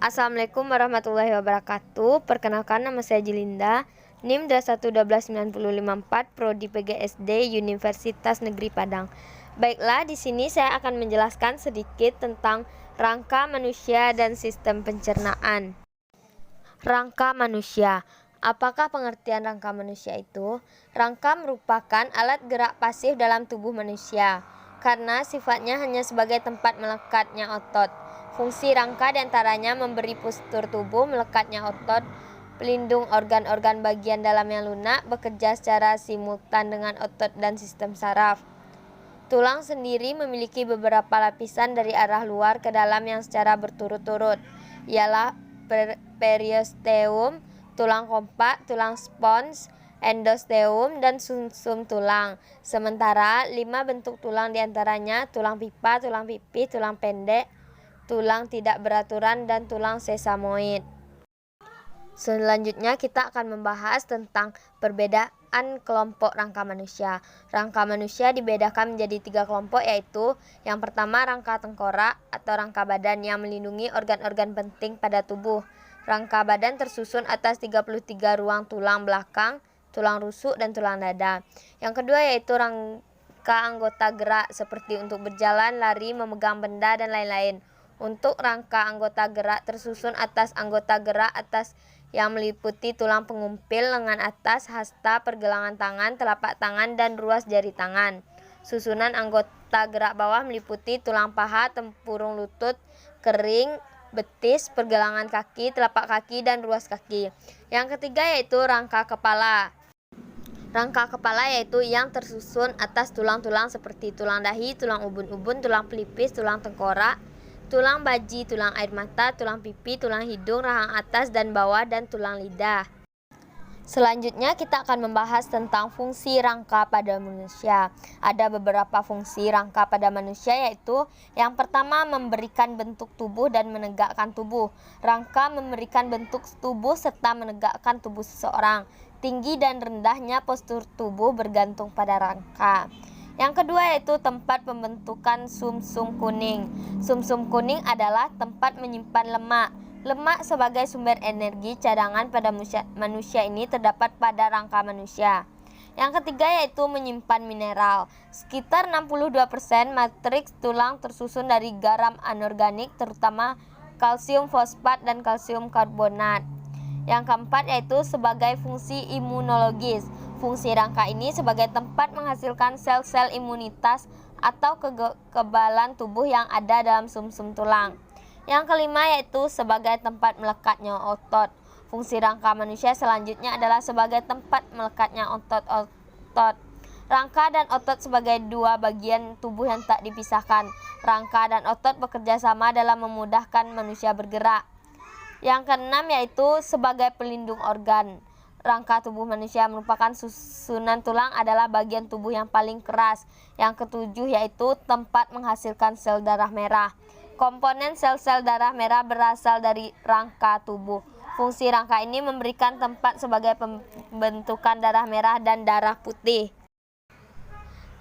Assalamualaikum warahmatullahi wabarakatuh. Perkenalkan, nama saya Jilinda, NIM 2112954, Prodi PGSD Universitas Negeri Padang. Baiklah, di sini saya akan menjelaskan sedikit tentang rangka manusia dan sistem pencernaan. Rangka manusia. Apakah pengertian rangka manusia itu? Rangka merupakan alat gerak pasif dalam tubuh manusia, karena sifatnya hanya sebagai tempat melekatnya otot. Fungsi rangka diantaranya memberi postur tubuh, melekatnya otot, pelindung organ-organ bagian dalam yang lunak, bekerja secara simultan dengan otot dan sistem saraf. Tulang sendiri memiliki beberapa lapisan dari arah luar ke dalam yang secara berturut-turut, ialah periosteum, tulang kompak, tulang spons, endosteum, dan sumsum tulang. Sementara 5 bentuk tulang diantaranya tulang pipa, tulang pipih, tulang pendek, tulang tidak beraturan, dan tulang sesamoid. Selanjutnya kita akan membahas tentang perbedaan kelompok rangka manusia. Rangka manusia dibedakan menjadi 3 kelompok, yaitu yang pertama rangka tengkorak atau rangka badan yang melindungi organ-organ penting pada tubuh. Rangka badan tersusun atas 33 ruang tulang belakang, tulang rusuk, dan tulang dada. Yang kedua yaitu rangka anggota gerak seperti untuk berjalan, lari, memegang benda, dan lain-lain. Untuk rangka anggota gerak tersusun atas anggota gerak atas yang meliputi tulang pengumpil, lengan atas, hasta, pergelangan tangan, telapak tangan, dan ruas jari tangan. Susunan anggota gerak bawah meliputi tulang paha, tempurung lutut, kering, betis, pergelangan kaki, telapak kaki, dan ruas kaki. Yang ketiga yaitu rangka kepala. Rangka kepala yaitu yang tersusun atas tulang-tulang seperti tulang dahi, tulang ubun-ubun, tulang pelipis, tulang tengkorak, tulang baji, tulang air mata, tulang pipi, tulang hidung, rahang atas dan bawah, dan tulang lidah. Selanjutnya kita akan membahas tentang fungsi rangka pada manusia. Ada beberapa fungsi rangka pada manusia, yaitu yang pertama memberikan bentuk tubuh dan menegakkan tubuh. Rangka memberikan bentuk tubuh serta menegakkan tubuh seseorang. Tinggi dan rendahnya postur tubuh bergantung pada rangka. Yang kedua yaitu tempat pembentukan sumsum kuning. Sumsum kuning adalah tempat menyimpan lemak. Lemak sebagai sumber energi cadangan pada manusia ini terdapat pada rangka manusia. Yang ketiga yaitu menyimpan mineral. Sekitar 62% matriks tulang tersusun dari garam anorganik, terutama kalsium fosfat dan kalsium karbonat. Yang keempat yaitu sebagai fungsi imunologis. Fungsi rangka ini sebagai tempat menghasilkan sel-sel imunitas atau kekebalan tubuh yang ada dalam sumsum tulang. Yang kelima yaitu sebagai tempat melekatnya otot. Fungsi rangka manusia selanjutnya adalah sebagai tempat melekatnya otot-otot. Rangka dan otot sebagai 2 bagian tubuh yang tak dipisahkan. Rangka dan otot bekerja sama dalam memudahkan manusia bergerak. Yang keenam yaitu sebagai pelindung organ. Rangka tubuh manusia merupakan susunan tulang adalah bagian tubuh yang paling keras. Yang ketujuh yaitu tempat menghasilkan sel darah merah. Komponen sel-sel darah merah berasal dari rangka tubuh. Fungsi rangka ini memberikan tempat sebagai pembentukan darah merah dan darah putih.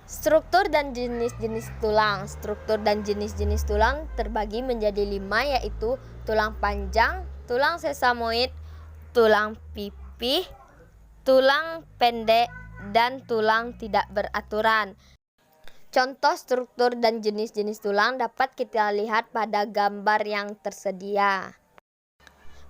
Struktur dan jenis-jenis tulang. Struktur dan jenis-jenis tulang terbagi menjadi 5, yaitu tulang panjang, tulang sesamoid, tulang pipih, tulang pendek, dan tulang tidak beraturan. Contoh struktur dan jenis-jenis tulang dapat kita lihat pada gambar yang tersedia.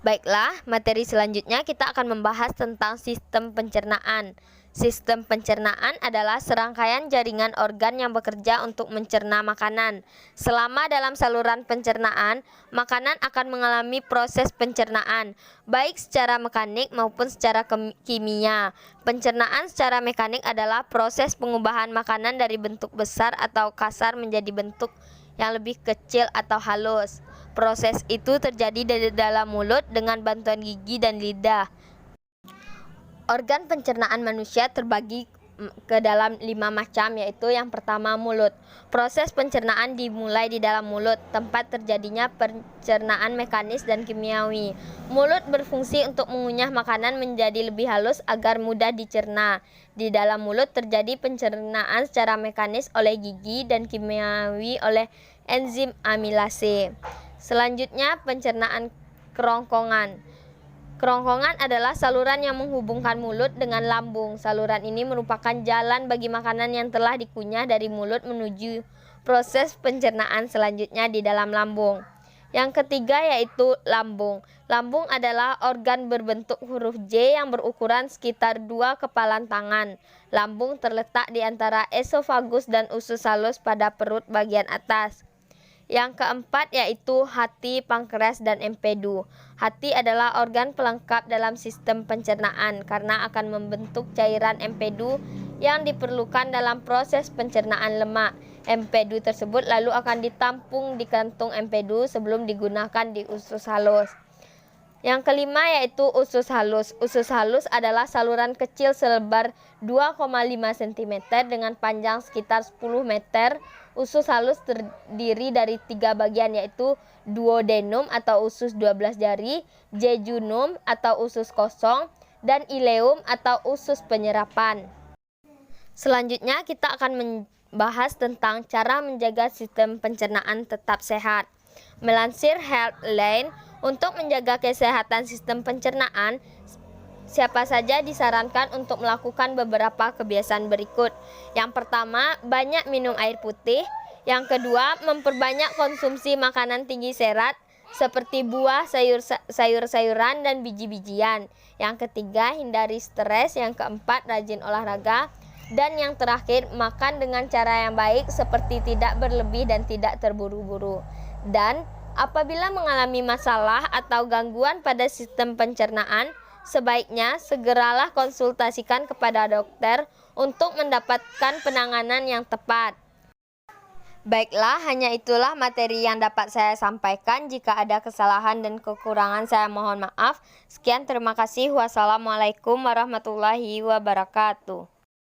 Baiklah, materi selanjutnya kita akan membahas tentang sistem pencernaan. Sistem pencernaan adalah serangkaian jaringan organ yang bekerja untuk mencerna makanan. Selama dalam saluran pencernaan, makanan akan mengalami proses pencernaan, baik secara mekanik maupun secara kimia. Pencernaan secara mekanik adalah proses pengubahan makanan dari bentuk besar atau kasar menjadi bentuk yang lebih kecil atau halus. Proses itu terjadi di dalam mulut dengan bantuan gigi dan lidah. Organ pencernaan manusia terbagi ke dalam 5 macam, yaitu yang pertama mulut. Proses pencernaan dimulai di dalam mulut, tempat terjadinya pencernaan mekanis dan kimiawi. Mulut berfungsi untuk mengunyah makanan menjadi lebih halus agar mudah dicerna. Di dalam mulut terjadi pencernaan secara mekanis oleh gigi dan kimiawi oleh enzim amilase. Selanjutnya pencernaan kerongkongan. Kerongkongan adalah saluran yang menghubungkan mulut dengan lambung. Saluran ini merupakan jalan bagi makanan yang telah dikunyah dari mulut menuju proses pencernaan selanjutnya di dalam lambung. Yang ketiga yaitu lambung. Lambung adalah organ berbentuk huruf J yang berukuran sekitar 2 kepalan tangan. Lambung terletak di antara esofagus dan usus halus pada perut bagian atas. Yang keempat yaitu hati, pankreas, dan empedu. Hati adalah organ pelengkap dalam sistem pencernaan karena akan membentuk cairan empedu yang diperlukan dalam proses pencernaan lemak. Empedu tersebut lalu akan ditampung di kantung empedu sebelum digunakan di usus halus. Yang kelima yaitu usus halus. Usus halus adalah saluran kecil selebar 2,5 cm dengan panjang sekitar 10 meter. Usus halus terdiri dari 3 bagian yaitu duodenum atau usus 12 jari, jejunum atau usus kosong, dan ileum atau usus penyerapan. Selanjutnya kita akan membahas tentang cara menjaga sistem pencernaan tetap sehat. Melansir Healthline, untuk menjaga kesehatan sistem pencernaan, siapa saja disarankan untuk melakukan beberapa kebiasaan berikut. Yang pertama, banyak minum air putih. Yang kedua, memperbanyak konsumsi makanan tinggi serat seperti buah, sayur-sayuran, dan biji-bijian. Yang ketiga, hindari stres. Yang keempat, rajin olahraga. Dan yang terakhir, makan dengan cara yang baik seperti tidak berlebih dan tidak terburu-buru. Dan apabila mengalami masalah atau gangguan pada sistem pencernaan, sebaiknya segeralah konsultasikan kepada dokter untuk mendapatkan penanganan yang tepat. Baiklah, hanya itulah materi yang dapat saya sampaikan. Jika ada kesalahan dan kekurangan, saya mohon maaf. Sekian, terima kasih. Wassalamualaikum warahmatullahi wabarakatuh.